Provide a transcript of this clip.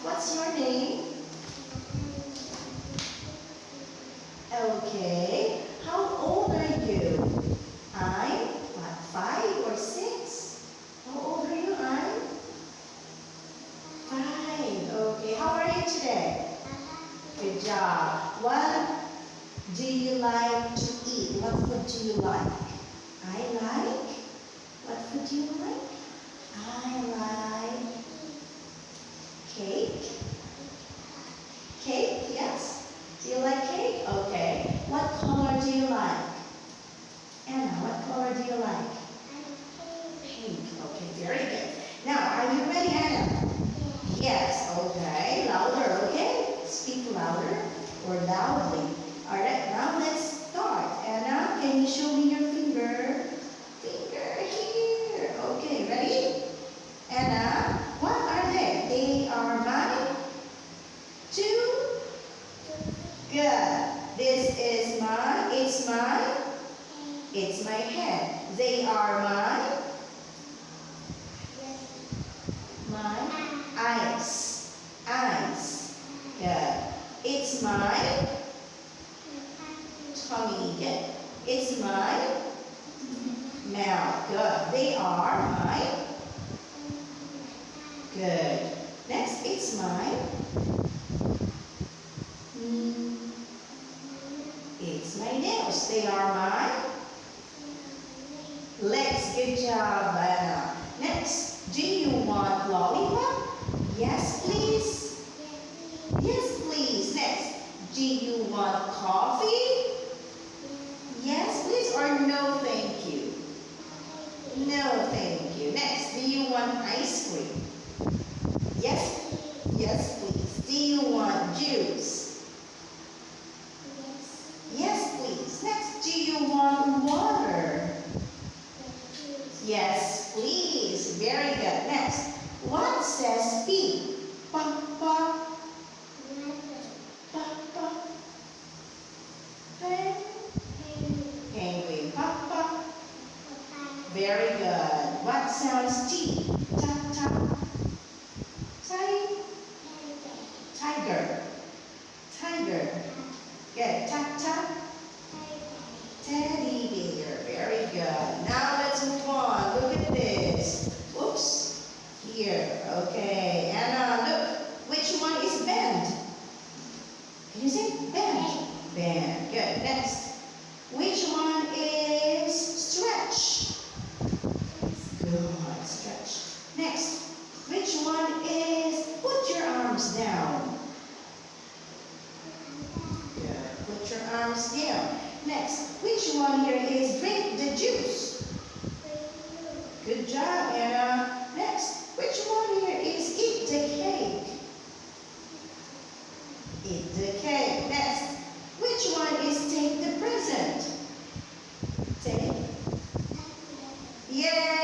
What's your name? Okay. How old are you? I'm what, 5 or 6? How old are you, I'm? 5. Okay. How are you today? Good job. What do you like to eat? What food do you like? I like. What food do you like? I like cake. Cake, yes. Do you like cake? Okay. What color do you like? Anna, what color do you like? Pink. Okay, very good. Now, are you ready, Anna? Yes. Okay. Louder, okay? Speak louder or loudly. Alright, now let's start. Anna, can you show me your finger? Finger here. Okay, ready? Anna, what are they? They are my two. Good. This is it's my head. They are my eyes. Eyes. Good. It's my tummy. Good. It's my mouth. Good. They are my. Good. Next, it's my. It's my nails. They are my legs. Good job, Anna. Next, do you want lollipop? Yes, please. Yes, please. Next, do you want coffee? Yes, please, or no, thank you? No, thank you. Next, do you want ice cream? Yes? Yes, please. Do you want juice? Yes, please. Next, do you want water? Yes, please. Very good. Next, what says P? Papa. Papa. Pen. Penguin. Papa. Very good. What sounds T? Ta ta. Tiger. Tiger. Good. Ta ta. Teddy bear. Very good. Now let's move on. Look at this. Oops. Here. Okay. Anna, look. Which one is bend? Can you say bend? Bend. Good. Next. Which one is stretch? Good. Stretch. Next. Which one is put your arms down? Good. Put your arms down. Next, which one here is drink the juice? Good job, Anna. Next, which one here is eat the cake? Eat the cake. Next, which one is take the present? Take. Yeah.